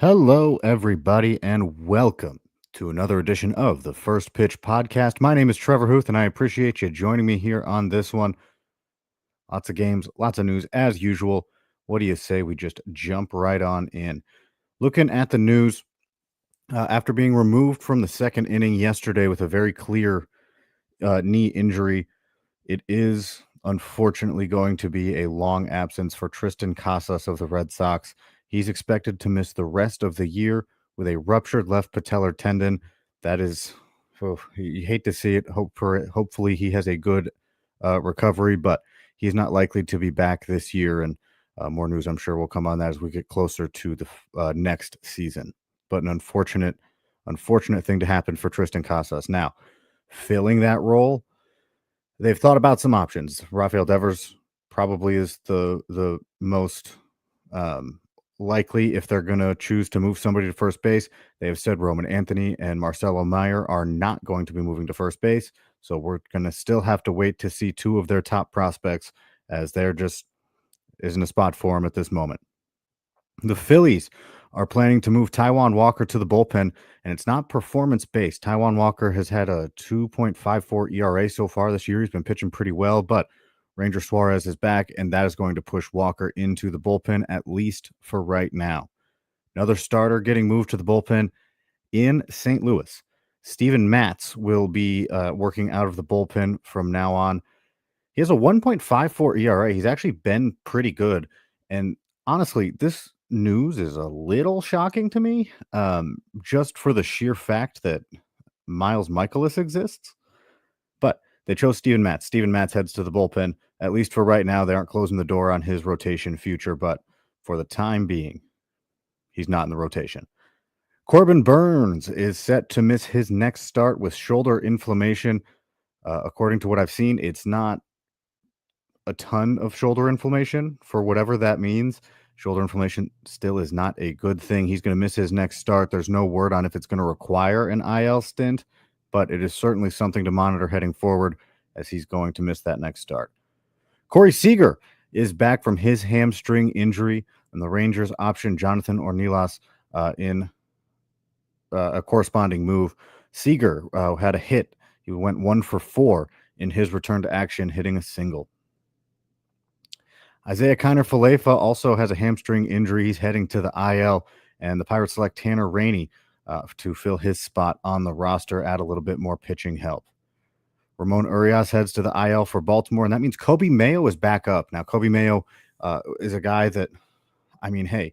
Hello, everybody, and welcome to another edition of the First Pitch Podcast. My name is Trevor Hooth, and I appreciate you joining me here on this one. Lots of games, lots of news as usual. What do you say we just jump right on in? Looking at the news, after being removed from the second inning yesterday with a very clear knee injury, it is unfortunately going to be a long absence for Tristan Casas of the Red Sox. He's expected to miss the rest of the year with a ruptured left patellar tendon. That is, oh, you hate to see it. Hopefully, he has a good recovery, but he's not likely to be back this year. And more news, I'm sure, will come on that as we get closer to the next season. But an unfortunate thing to happen for Tristan Casas. Now, filling that role, they've thought about some options. Rafael Devers probably is the most likely if they're going to choose to move somebody to first base. They have said Roman Anthony and Marcelo Meyer are not going to be moving to first base. So we're going to still have to wait to see two of their top prospects, as there just isn't a spot for them at this moment. The Phillies are planning to move Taijuan Walker to the bullpen, and it's not performance based. Taijuan Walker has had a 2.54 ERA so far this year. He's been pitching pretty well, but Ranger Suarez is back, and that is going to push Walker into the bullpen, at least for right now. Another starter getting moved to the bullpen in St. Louis. Steven Matz will be working out of the bullpen from now on. He has a 1.54 ERA. He's actually been pretty good. And honestly, this news is a little shocking to me, just for the sheer fact that Miles Michaelis exists. But they chose Steven Matz. Steven Matz heads to the bullpen. At least for right now, they aren't closing the door on his rotation future, but for the time being, he's not in the rotation. Corbin Burns is set to miss his next start with shoulder inflammation. According to what I've seen, it's not a ton of shoulder inflammation, for whatever that means. Shoulder inflammation still is not a good thing. He's going to miss his next start. There's no word on if it's going to require an IL stint, but it is certainly something to monitor heading forward, as he's going to miss that next start. Corey Seager is back from his hamstring injury, and the Rangers optioned Jonathan Ornelas in a corresponding move. Seager had a hit. He went 1 for 4 in his return to action, hitting a single. Isaiah Kiner-Falefa also has a hamstring injury. He's heading to the IL, and the Pirates select Tanner Rainey to fill his spot on the roster, add a little bit more pitching help. Ramon Urias heads to the IL for Baltimore, and that means Kobe Mayo is back up. Now, Kobe Mayo is a guy that, I mean, hey,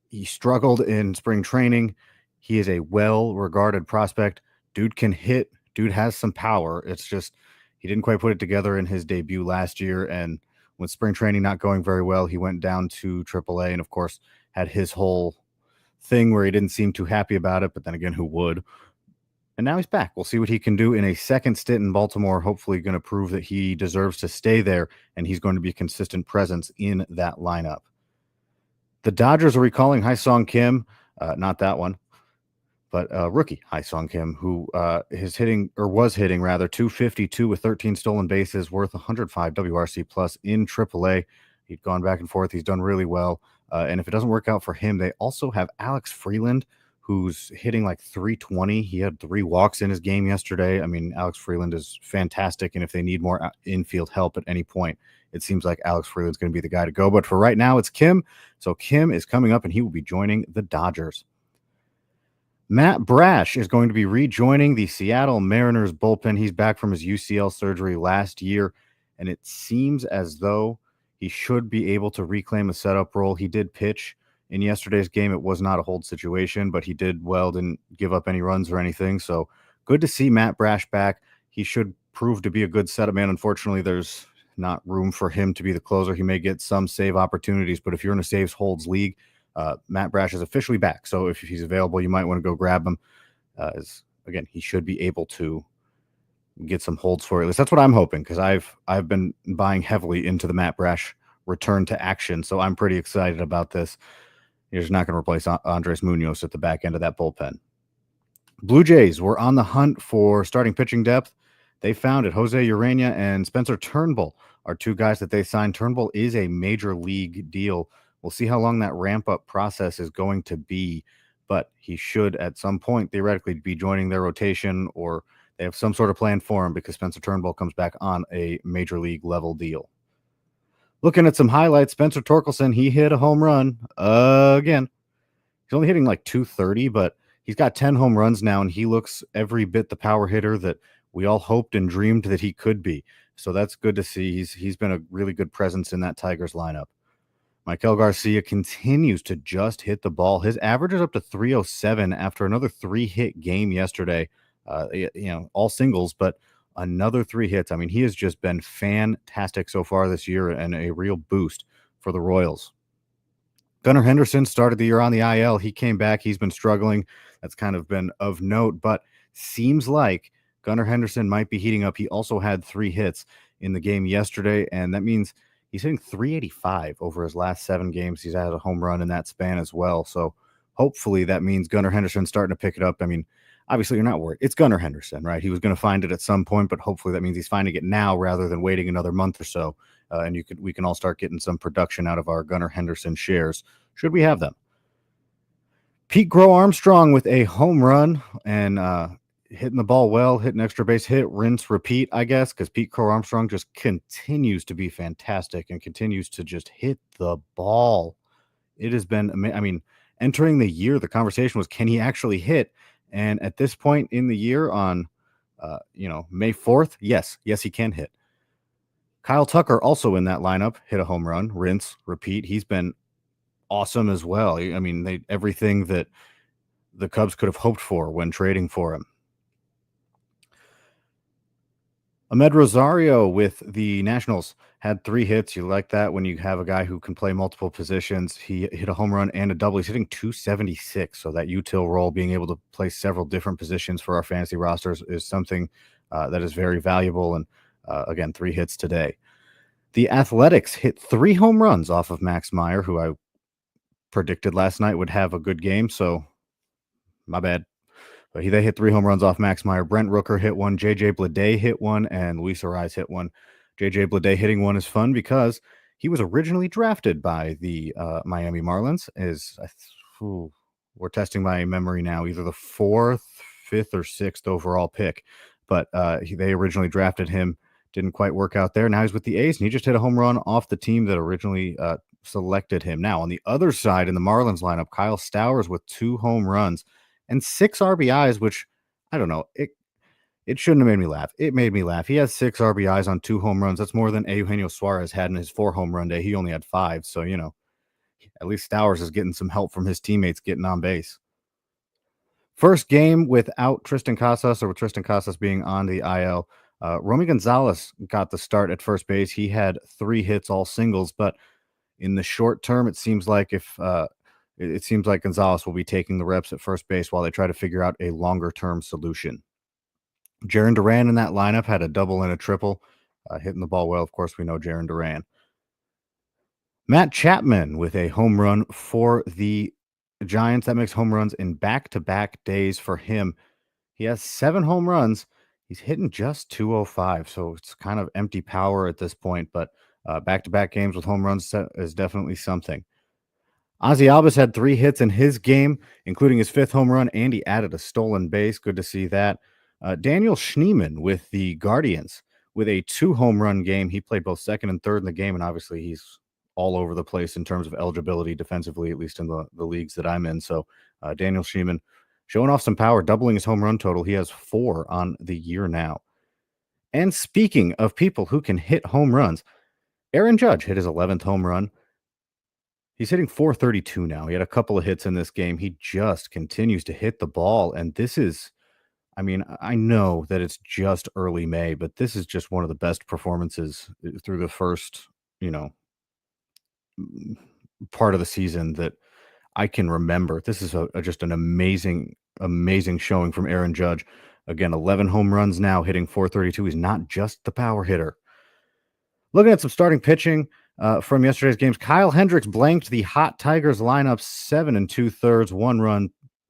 he struggled in spring training. He is a well-regarded prospect. Dude can hit. Dude has some power. It's just he didn't quite put it together in his debut last year, and with spring training not going very well, he went down to AAA and, of course, had his whole thing where he didn't seem too happy about it, but then again, who would? And now he's back. We'll see what he can do in a second stint in Baltimore, hopefully going to prove that he deserves to stay there, and he's going to be a consistent presence in that lineup. The Dodgers are recalling Ha-Seong Kim, not that one, but rookie Ha-Seong Kim, who was hitting 252 with 13 stolen bases, worth 105 WRC plus in AAA. He'd gone back and forth. He's done really well. And if it doesn't work out for him, they also have Alex Freeland, who's hitting like 320. He had 3 walks in his game yesterday. I mean, Alex Freeland is fantastic. And if they need more infield help at any point, it seems like Alex Freeland's going to be the guy to go. But for right now, it's Kim. So Kim is coming up, and he will be joining the Dodgers. Matt Brash is going to be rejoining the Seattle Mariners bullpen. He's back from his UCL surgery last year, and it seems as though he should be able to reclaim a setup role. He did pitch in yesterday's game. It was not a hold situation, but he did well, didn't give up any runs or anything. So good to see Matt Brash back. He should prove to be a good setup man. Unfortunately, there's not room for him to be the closer. He may get some save opportunities, but if you're in a saves holds league, Matt Brash is officially back. So if he's available, you might want to go grab him. Again, he should be able to get some holds for it. At least that's what I'm hoping, because I've been buying heavily into the Matt Brash return to action. So I'm pretty excited about this. He's not going to replace Andres Munoz at the back end of that bullpen. Blue Jays were on the hunt for starting pitching depth. They found it. Jose Urena and Spencer Turnbull are 2 guys that they signed. Turnbull is a major league deal We'll see how long that ramp up process is going to be, but he should at some point theoretically be joining their rotation, or they have some sort of plan for him because Spencer Turnbull comes back on a major league level deal. Looking at some highlights, Spencer Torkelson, he hit a home run again. He's only hitting like 230, but he's got 10 home runs now, and he looks every bit the power hitter that we all hoped and dreamed that he could be. So that's good to see. He's been a really good presence in that Tigers lineup. Michael Garcia continues to just hit the ball. His average is up to 307 after another 3-hit game yesterday. All singles, but another 3 hits. I mean, he has just been fantastic so far this year and a real boost for the Royals. Gunnar Henderson started the year on the IL. He came back. He's been struggling. That's kind of been of note, but seems like Gunnar Henderson might be heating up. He also had 3 hits in the game yesterday, and that means he's hitting 385 over his last 7 games. He's had a home run in that span as well. So hopefully that means Gunnar Henderson's starting to pick it up. I mean, obviously you're not worried. It's Gunnar Henderson, right? He was going to find it at some point, but hopefully that means he's finding it now rather than waiting another month or so. And we can all start getting some production out of our Gunnar Henderson shares, should we have them. Pete Crow Armstrong with a home run and hitting the ball well, hitting extra base hit, rinse, repeat, I guess, because Pete Crow Armstrong just continues to be fantastic and continues to just hit the ball. It has been, I mean, entering the year, the conversation was, can he actually hit? And at this point in the year on, May 4th, yes, he can hit. Kyle Tucker also in that lineup, hit a home run, rinse, repeat. He's been awesome as well. I mean, everything that the Cubs could have hoped for when trading for him. Ahmed Rosario with the Nationals had 3 hits. You like that when you have a guy who can play multiple positions. He hit a home run and a double. He's hitting 276. So that util role, being able to play several different positions for our fantasy rosters, is something that is very valuable. And again, 3 hits today. The Athletics hit 3 home runs off of Max Meyer, who I predicted last night would have a good game. So my bad. But they hit 3 home runs off Max Meyer. Brent Rooker hit 1. J.J. Bleday hit 1. And Luis Arraez hit 1. J.J. Bleday hitting 1 is fun because he was originally drafted by the Miami Marlins. We're testing my memory now, either the 4th, 5th, or 6th overall pick. But they originally drafted him. Didn't quite work out there. Now he's with the A's, and he just hit a home run off the team that originally selected him. Now, on the other side in the Marlins lineup, Kyle Stowers with 2 home runs and 6 RBIs, which, I don't know, it shouldn't have made me laugh. It made me laugh. He has 6 RBIs on 2 home runs. That's more than Eugenio Suarez had in his 4 home run day. He only had 5. So, at least Stowers is getting some help from his teammates getting on base. First game without Tristan Casas, or with Tristan Casas being on the IL. Romy Gonzalez got the start at first base. He had 3 hits, all singles, but in the short term, it seems like Gonzalez will be taking the reps at first base while they try to figure out a longer-term solution. Jarren Duran in that lineup had a double and a triple, hitting the ball well. Of course, we know Jarren Duran. Matt Chapman with a home run for the Giants. That makes home runs in back-to-back days for him. He has 7 home runs. He's hitting just 205, so it's kind of empty power at this point, but back-to-back games with home runs is definitely something. Ozzy Albies had 3 hits in his game, including his 5th home run, and he added a stolen base. Good to see that. Daniel Schneemann with the Guardians with a 2 home run game. He played both second and third in the game, and obviously he's all over the place in terms of eligibility defensively, at least in the leagues that I'm in. So Daniel Schneemann showing off some power, doubling his home run total. He has 4 on the year now. And speaking of people who can hit home runs, Aaron Judge hit his 11th home run. He's hitting 432 now. He had a couple of hits in this game. He just continues to hit the ball. And this is, I mean, I know that it's just early May, but this is just one of the best performances through the first, part of the season that I can remember. This is just an amazing showing from Aaron Judge. Again, 11 home runs now, hitting 432. He's not just the power hitter. Looking at some starting pitching from yesterday's games, Kyle Hendricks blanked the hot Tigers lineup 7 2/3, 1 run,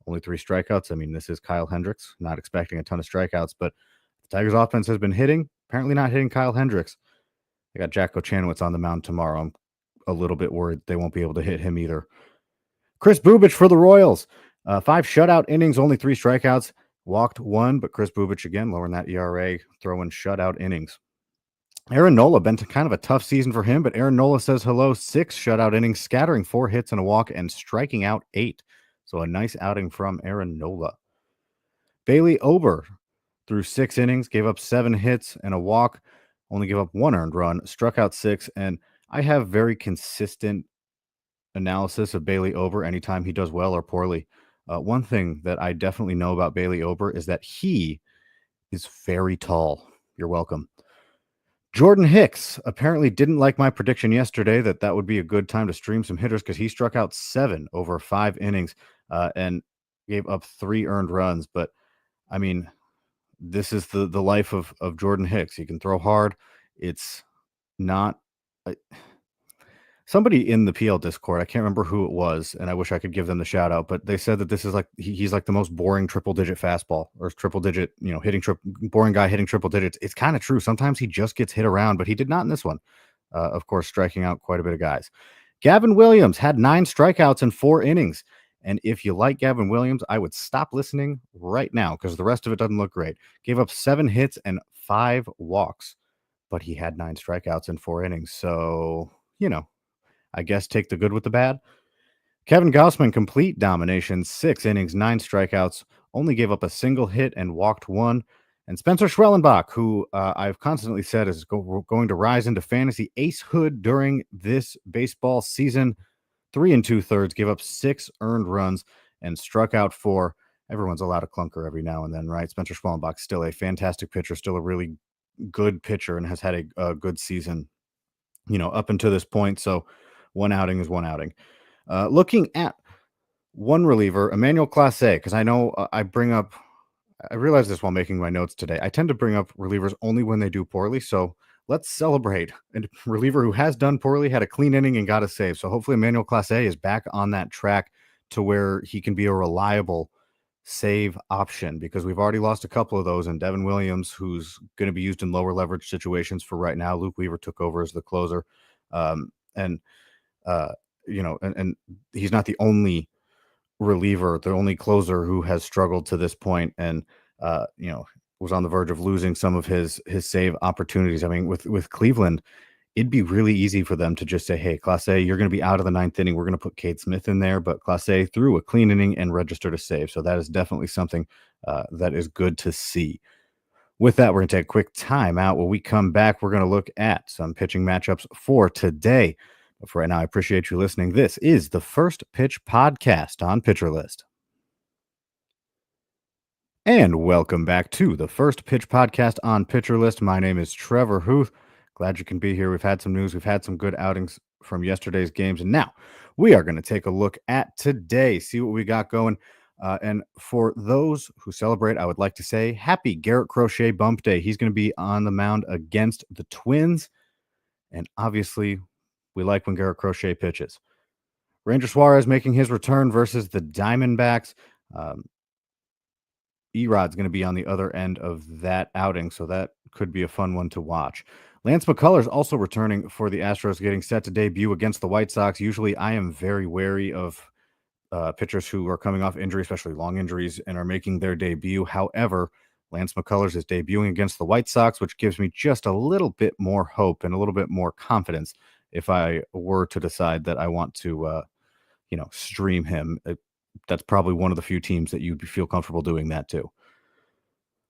only 3 strikeouts. I mean, this is Kyle Hendricks. Not expecting a ton of strikeouts, but the Tigers offense has been hitting. Apparently not hitting Kyle Hendricks. They got Jack Kochanowicz on the mound tomorrow. I'm a little bit worried they won't be able to hit him either. Chris Bubich for the Royals. 5 shutout innings, only 3 strikeouts, walked 1, but Chris Bubich again lowering that ERA, throwing shutout innings. Aaron Nola, been kind of a tough season for him, but Aaron Nola says hello. 6 shutout innings, scattering 4 hits and a walk, and striking out 8. So a nice outing from Aaron Nola. Bailey Ober threw 6 innings, gave up 7 hits and a walk, only gave up 1 earned run, struck out 6, and I have very consistent analysis of Bailey Ober anytime he does well or poorly. One thing that I definitely know about Bailey Ober is that he is very tall. You're welcome. Jordan Hicks apparently didn't like my prediction yesterday that would be a good time to stream some hitters because he struck out 7 over 5 innings and gave up 3 earned runs. But I mean, this is the life of Jordan Hicks. He can throw hard. It's not. Somebody in the PL Discord, I can't remember who it was, and I wish I could give them the shout out, but they said that this is like he's like the most boring triple digit fastball or triple digit, hitting boring guy hitting triple digits. It's kind of true. Sometimes he just gets hit around, but he did not in this one. Of course, striking out quite a bit of guys. Gavin Williams had 9 strikeouts in 4 innings. And if you like Gavin Williams, I would stop listening right now because the rest of it doesn't look great. Gave up 7 hits and 5 walks, but he had 9 strikeouts in 4 innings. So, I guess take the good with the bad. Kevin Gausman, complete domination, 6 innings, 9 strikeouts, only gave up a single hit and walked 1. And Spencer Schwellenbach, who I've constantly said is going to rise into fantasy acehood during this baseball season, 3 2/3, gave up 6 earned runs and struck out 4. Everyone's allowed a clunker every now and then, right? Spencer Schwellenbach, still a fantastic pitcher, still a really good pitcher, and has had a good season, up until this point. So one outing is one outing. Looking at one reliever, Emmanuel Clase, because I know I realized this while making my notes today. I tend to bring up relievers only when they do poorly. So let's celebrate a reliever who has done poorly, had a clean inning, and got a save. So hopefully Emmanuel Clase is back on that track to where he can be a reliable save option, because we've already lost a couple of those. And Devin Williams, who's going to be used in lower leverage situations for right now. Luke Weaver took over as the closer. And he's not the only reliever, the only closer who has struggled to this point and, was on the verge of losing some of his save opportunities. I mean, with Cleveland, it'd be really easy for them to just say, hey, Clase, you're going to be out of the 9th inning. We're going to put Cade Smith in there. But Clase threw a clean inning and registered a save. So that is definitely something that is good to see. With that, we're going to take a quick time out. When we come back, we're going to look at some pitching matchups for today. But for right now, I appreciate you listening. This is the First Pitch Podcast on Pitcher List. And welcome back to the First Pitch Podcast on Pitcher List. My name is Trevor Hooth. Glad you can be here. We've had some news. We've had some good outings from yesterday's games. And now we are going to take a look at today, see what we got going. And for those who celebrate, I would like to say happy Garrett Crochet bump day. He's going to be on the mound against the Twins. And obviously, we like when Garrett Crochet pitches. Ranger Suarez making his return versus the Diamondbacks. Erod's going to be on the other end of that outing, so that could be a fun one to watch. Lance McCullers also returning for the Astros, getting set to debut against the White Sox. Usually I am very wary of pitchers who are coming off injury, especially long injuries, and are making their debut. However, Lance McCullers is debuting against the White Sox, which gives me just a little bit more hope and a little bit more confidence if I were to decide that I want to, stream him. That's probably one of the few teams that you'd feel comfortable doing that too.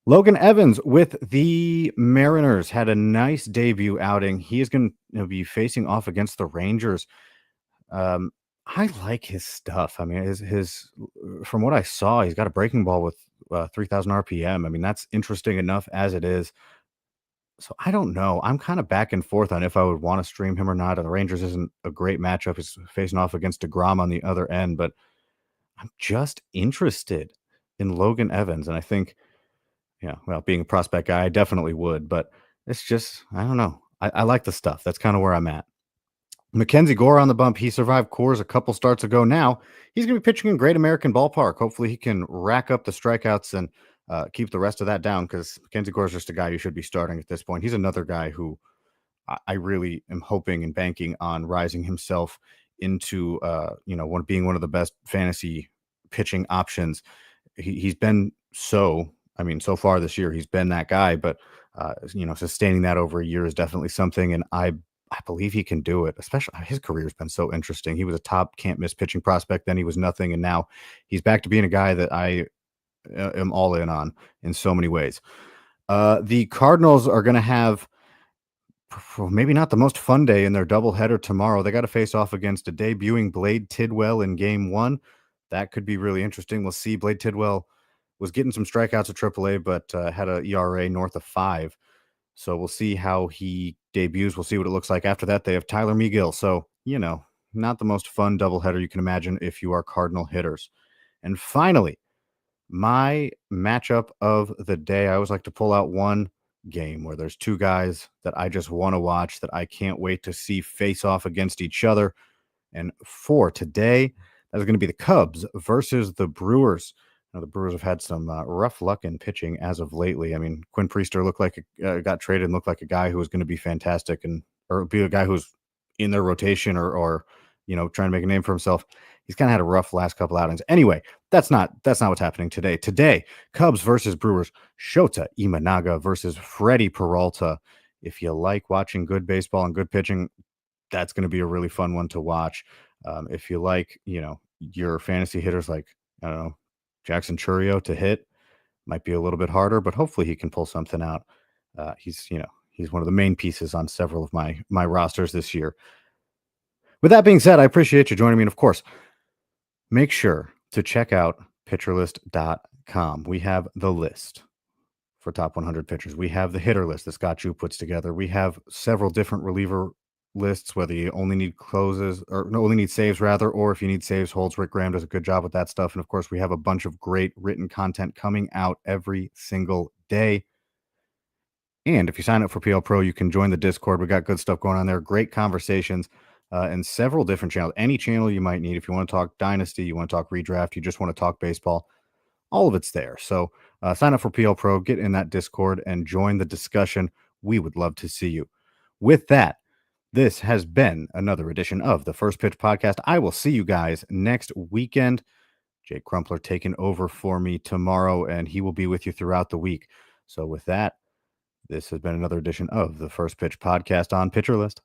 Logan Evans with the Mariners had a nice debut outing. He is going to be facing off against the Rangers. I like his stuff. I mean, his from what I saw, he's got a breaking ball with 3,000 RPM. I mean, that's interesting enough as it is. So I don't know. I'm kind of back and forth on if I would want to stream him or not. And the Rangers isn't a great matchup. He's facing off against DeGrom on the other end, but I'm just interested in Logan Evans. And I think, being a prospect guy, I definitely would, but it's just, I don't know. I like the stuff. That's kind of where I'm at. Mackenzie Gore on the bump. He survived Coors a couple starts ago. Now he's going to be pitching in Great American Ballpark. Hopefully he can rack up the strikeouts and keep the rest of that down, because Mackenzie Gore is just a guy you should be starting at this point. He's another guy who I really am hoping and banking on rising himself into being one of the best fantasy pitching options. He's been so far this year he's been that guy, but sustaining that over a year is definitely something, and I believe he can do it. Especially his career's been so interesting. He was a top can't miss pitching prospect, then he was nothing, and now he's back to being a guy that I am all in on in so many ways. The Cardinals are going to have maybe not the most fun day in their doubleheader tomorrow. They got to face off against a debuting Blade Tidwell in game one. That could be really interesting. We'll see. Blade Tidwell was getting some strikeouts at AAA, but had a ERA north of 5. So we'll see how he debuts. We'll see what it looks like. After that, they have Tyler Megill. So, not the most fun doubleheader you can imagine if you are Cardinal hitters. And finally, my matchup of the day. I always like to pull out one game where there's two guys that I just want to watch that I can't wait to see face off against each other. And for today, that's going to be the Cubs versus the Brewers. Now, the Brewers have had some rough luck in pitching as of lately. I mean, Quinn Priester looked like got traded and looked like a guy who was going to be fantastic or be a guy who's in their rotation or trying to make a name for himself. He's kind of had a rough last couple outings. Anyway, that's not what's happening today. Today, Cubs versus Brewers. Shota Imanaga versus Freddie Peralta. If you like watching good baseball and good pitching, that's going to be a really fun one to watch. If you like, your fantasy hitters like, I don't know, Jackson Churio to hit, might be a little bit harder, but hopefully he can pull something out. He's one of the main pieces on several of my rosters this year. With that being said, I appreciate you joining me. And of course, make sure to check out pitcherlist.com. We have the list for top 100 pitchers. We have the hitter list that Scott Chu puts together. We have several different reliever lists, whether you only need closes or no, only need saves rather, or if you need saves, holds. Rick Graham does a good job with that stuff. And of course, we have a bunch of great written content coming out every single day. And if you sign up for PL Pro, you can join the Discord. We got good stuff going on there, great conversations, and several different channels. Any channel you might need. If you want to talk Dynasty, you want to talk redraft, you just want to talk baseball, all of it's there. So sign up for PL Pro, get in that Discord, and join the discussion. We would love to see you. With that, this has been another edition of the First Pitch Podcast. I will see you guys next weekend. Jake Crumpler taking over for me tomorrow, and he will be with you throughout the week. So with that, this has been another edition of the First Pitch Podcast on Pitcher List.